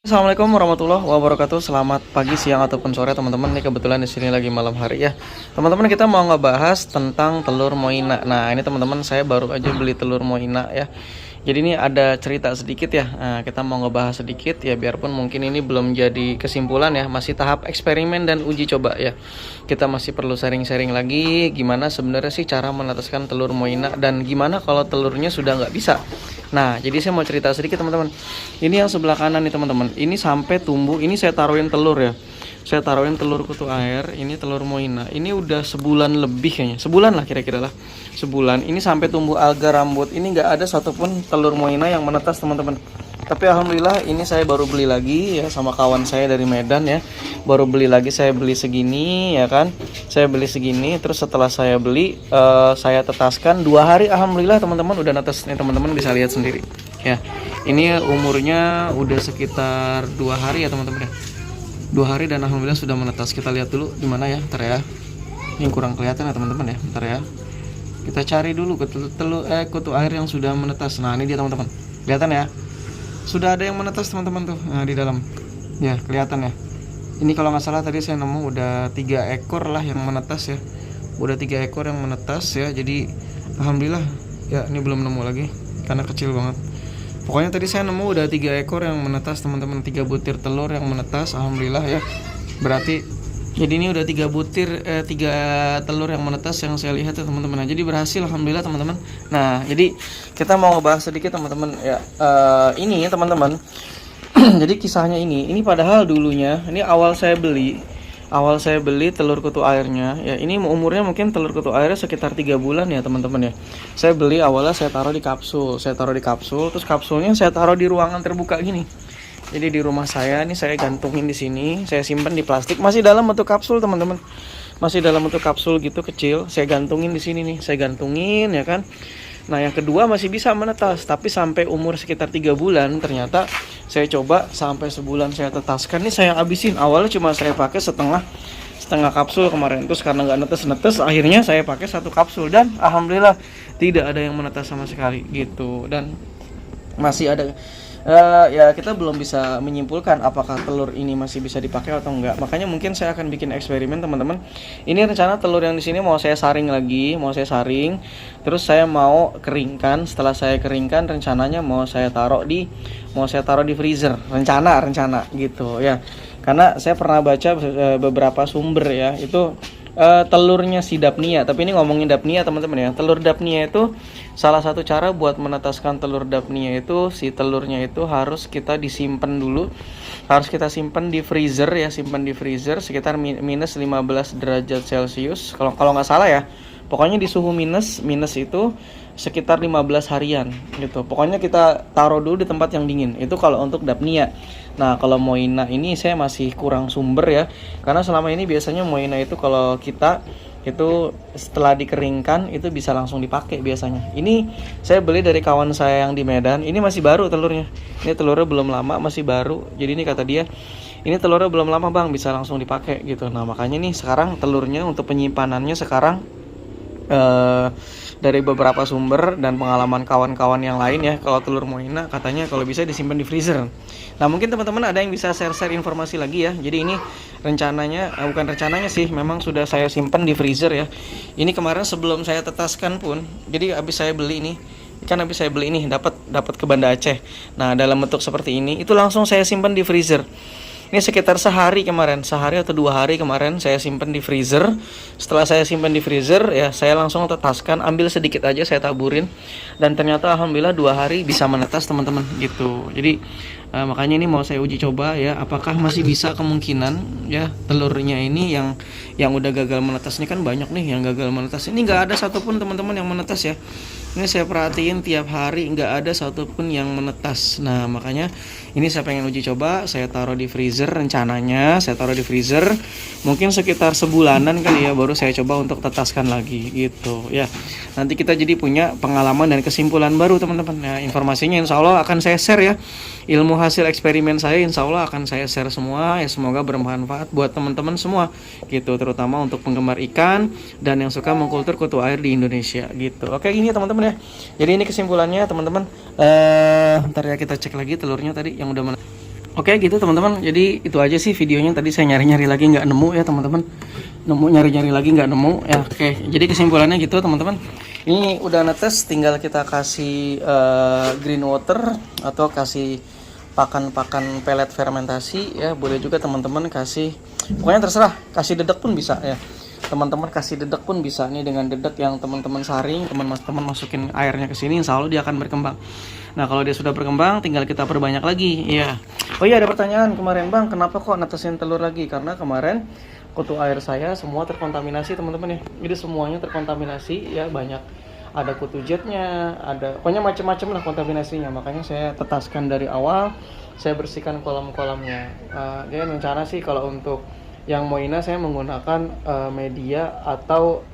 Assalamualaikum warahmatullahi wabarakatuh. Selamat pagi, siang ataupun sore teman-teman. Ini kebetulan di sini lagi malam hari ya. Teman-teman, kita mau ngebahas tentang telur moina. Nah, ini teman-teman saya baru aja beli telur moina ya. Jadi ini ada cerita sedikit ya. Nah, kita mau ngebahas sedikit ya, biarpun mungkin ini belum jadi kesimpulan ya, masih tahap eksperimen dan uji coba ya. Kita masih perlu sharing-sharing lagi gimana sebenarnya sih cara menetaskan telur moina dan gimana kalau telurnya sudah nggak bisa. Nah, jadi saya mau cerita sedikit teman-teman. Ini yang sebelah kanan nih teman-teman. Ini sampai tumbuh, ini saya taruhin telur ya. Saya taruhin telur kutu air, ini telur moina. Ini udah sebulan lebih kayaknya. Sebulan lah kira-kira lah. Sebulan. Ini sampai tumbuh alga rambut. Ini nggak ada satupun telur moina yang menetas teman-teman. Tapi alhamdulillah ini saya baru beli lagi ya sama kawan saya dari Medan ya. Baru beli lagi, saya beli segini ya kan. Saya beli segini, terus setelah saya beli saya tetaskan 2 hari, alhamdulillah teman-teman udah netes nih, teman-teman bisa lihat sendiri ya. Ini umurnya udah sekitar 2 hari ya teman-teman ya. 2 hari dan alhamdulillah sudah menetas. Kita lihat dulu di mana ya, ntar ya. Ini kurang kelihatan ya teman-teman ya, ntar ya. Kita cari dulu kutu air yang sudah menetas. Nah, ini dia teman-teman. Kelihatan ya? Sudah ada yang menetas teman-teman tuh. Nah, di dalam. Ya, kelihatan ya. Ini kalau nggak salah tadi saya nemu udah 3 ekor lah yang menetas ya. Udah 3 ekor yang menetas ya. Jadi alhamdulillah ya, ini belum nemu lagi karena kecil banget. Pokoknya tadi saya nemu udah 3 ekor yang menetas teman-teman, 3 butir telur yang menetas, alhamdulillah ya. Berarti jadi ini udah 3 telur yang menetas yang saya lihat ya teman-teman. Nah, jadi berhasil alhamdulillah teman-teman. Nah, jadi kita mau ngebahas sedikit teman-teman ya. Ini ya teman-teman. Jadi kisahnya ini padahal dulunya ini awal saya beli telur kutu airnya ya, ini umurnya mungkin telur kutu airnya sekitar 3 bulan ya teman-teman ya. Saya beli awalnya saya taruh di kapsul, terus kapsulnya saya taruh di ruangan terbuka gini. Jadi di rumah saya ini saya gantungin di sini, saya simpan di plastik, masih dalam bentuk kapsul teman-teman. Masih dalam bentuk kapsul gitu kecil, saya gantungin di sini nih, saya gantungin ya kan. Nah, yang kedua masih bisa menetas, tapi sampai umur sekitar 3 bulan ternyata saya coba sampai sebulan saya tetaskan. Ini saya habisin. Awalnya cuma saya pakai setengah kapsul kemarin, terus karena nggak netes akhirnya saya pakai 1 kapsul dan alhamdulillah tidak ada yang menetas sama sekali gitu. Dan masih ada ya, kita belum bisa menyimpulkan apakah telur ini masih bisa dipakai atau enggak. Makanya mungkin saya akan bikin eksperimen teman-teman. Ini rencana telur yang di sini mau saya saring lagi, terus saya mau keringkan. Setelah saya keringkan, rencananya mau saya taruh di freezer. Rencana gitu ya. Karena saya pernah baca beberapa sumber ya, itu telurnya si Dapnia. Tapi ini ngomongin Dapnia teman-teman ya. Telur Dapnia itu salah satu cara buat menetaskan telur Dapnia itu, si telurnya itu harus kita disimpan dulu. Harus kita simpan di freezer ya, sekitar minus 15 derajat Celcius. Kalau nggak salah ya. Pokoknya di suhu minus itu sekitar 15 harian gitu. Pokoknya kita taruh dulu di tempat yang dingin. Itu kalau untuk Dapnia. Nah, kalau moina ini saya masih kurang sumber ya. Karena selama ini biasanya moina itu kalau kita itu setelah dikeringkan itu bisa langsung dipakai biasanya. Ini saya beli dari kawan saya yang di Medan. Ini masih baru telurnya. Ini telurnya belum lama, masih baru. Jadi ini kata dia, ini telurnya belum lama bang, bisa langsung dipakai gitu. Nah, makanya nih sekarang telurnya untuk penyimpanannya sekarang dari beberapa sumber dan pengalaman kawan-kawan yang lain ya, kalau telur moina katanya kalau bisa disimpan di freezer. Nah, mungkin teman-teman ada yang bisa share informasi lagi ya. Jadi ini rencananya, bukan rencananya sih, memang sudah saya simpan di freezer ya. Ini kemarin sebelum saya tetaskan pun, jadi habis saya beli ini dapat ke Banda Aceh. Nah, dalam bentuk seperti ini, itu langsung saya simpan di freezer. Ini sekitar sehari atau 2 hari kemarin saya simpan di freezer. Setelah saya simpan di freezer ya, saya langsung tetaskan, ambil sedikit aja saya taburin, dan ternyata alhamdulillah 2 hari bisa menetas teman-teman gitu. Jadi makanya ini mau saya uji coba ya, apakah masih bisa kemungkinan ya telurnya ini yang udah gagal menetas. Ini kan banyak nih yang gagal menetas. Ini nggak ada satupun teman-teman yang menetas ya. Ini saya perhatiin tiap hari nggak ada satupun yang menetas. Nah, makanya ini saya pengen uji coba. Saya taruh di freezer, rencananya saya taruh di freezer mungkin sekitar sebulanan kali ya, baru saya coba untuk tetaskan lagi gitu ya. Nanti kita jadi punya pengalaman dan kesimpulan baru teman-teman. Nah, informasinya insya Allah akan saya share ya. Ilmu hasil eksperimen saya insya Allah akan saya share semua ya, semoga bermanfaat buat teman-teman semua gitu, terutama untuk penggemar ikan dan yang suka mengkultur kutu air di Indonesia gitu. Oke, ini teman-teman ya. Jadi ini kesimpulannya teman-teman. Ntar ya kita cek lagi telurnya tadi yang udah Oke gitu teman-teman, jadi itu aja sih videonya. Tadi saya nyari-nyari lagi nggak nemu ya teman-teman, nyari-nyari lagi nggak nemu ya. Oke, jadi kesimpulannya gitu teman-teman, ini udah netes, tinggal kita kasih green water atau kasih pakan-pakan pelet fermentasi ya. Boleh juga teman-teman kasih, pokoknya terserah, kasih dedek pun bisa ya teman-teman, kasih dedek pun bisa nih. Dengan dedek yang teman-teman saring, teman-teman masukin airnya ke sini, insya Allah dia akan berkembang. Nah kalau dia sudah berkembang, tinggal kita perbanyak lagi ya. Oh iya, ada pertanyaan kemarin, Bang, kenapa kok netesin telur lagi? Karena kemarin kutu air saya semua terkontaminasi teman-teman ya. Jadi semuanya terkontaminasi ya, banyak, ada kutu jetnya, ada pokoknya macam-macam lah kontaminasinya. Makanya saya tetaskan dari awal, saya bersihkan kolam-kolamnya. Dia rencana sih kalau untuk yang Moina saya menggunakan media atau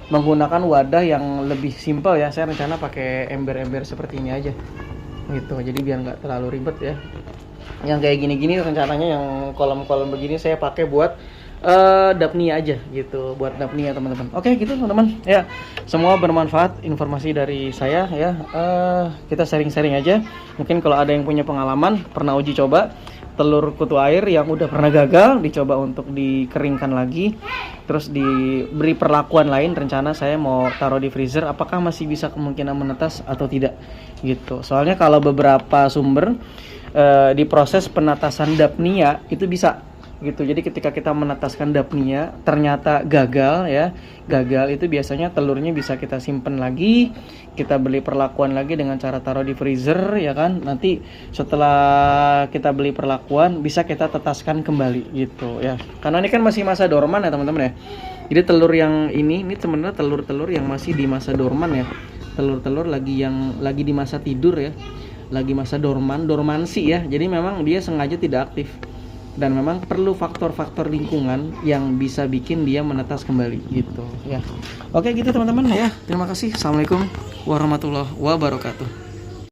menggunakan wadah yang lebih simpel ya. Saya rencana pakai ember-ember seperti ini aja gitu, jadi biar nggak terlalu ribet ya. Yang kayak gini-gini rencananya, yang kolam-kolam begini saya pakai buat dapnia aja gitu, buat dapnia teman-teman. Oke gitu teman-teman ya, semua bermanfaat informasi dari saya ya. Kita sharing-sharing aja, mungkin kalau ada yang punya pengalaman pernah uji coba telur kutu air yang udah pernah gagal, dicoba untuk dikeringkan lagi, terus diberi perlakuan lain. Rencana saya mau taruh di freezer, apakah masih bisa kemungkinan menetas atau tidak gitu. Soalnya kalau beberapa sumber di proses penetasan dapnia itu bisa gitu. Jadi ketika kita menetaskan dapnia ternyata gagal ya, gagal itu biasanya telurnya bisa kita simpen lagi, kita beli perlakuan lagi dengan cara taruh di freezer ya kan. Nanti setelah kita beli perlakuan bisa kita tetaskan kembali gitu ya, karena ini kan masih masa dorman ya teman-teman ya. Jadi telur yang ini sebenarnya telur-telur yang masih di masa dorman ya, telur-telur lagi di masa tidur ya, lagi masa dormansi ya. Jadi memang dia sengaja tidak aktif, dan memang perlu faktor-faktor lingkungan yang bisa bikin dia menetas kembali gitu ya. Oke gitu teman-teman ya, terima kasih. Assalamualaikum warahmatullahi wabarakatuh.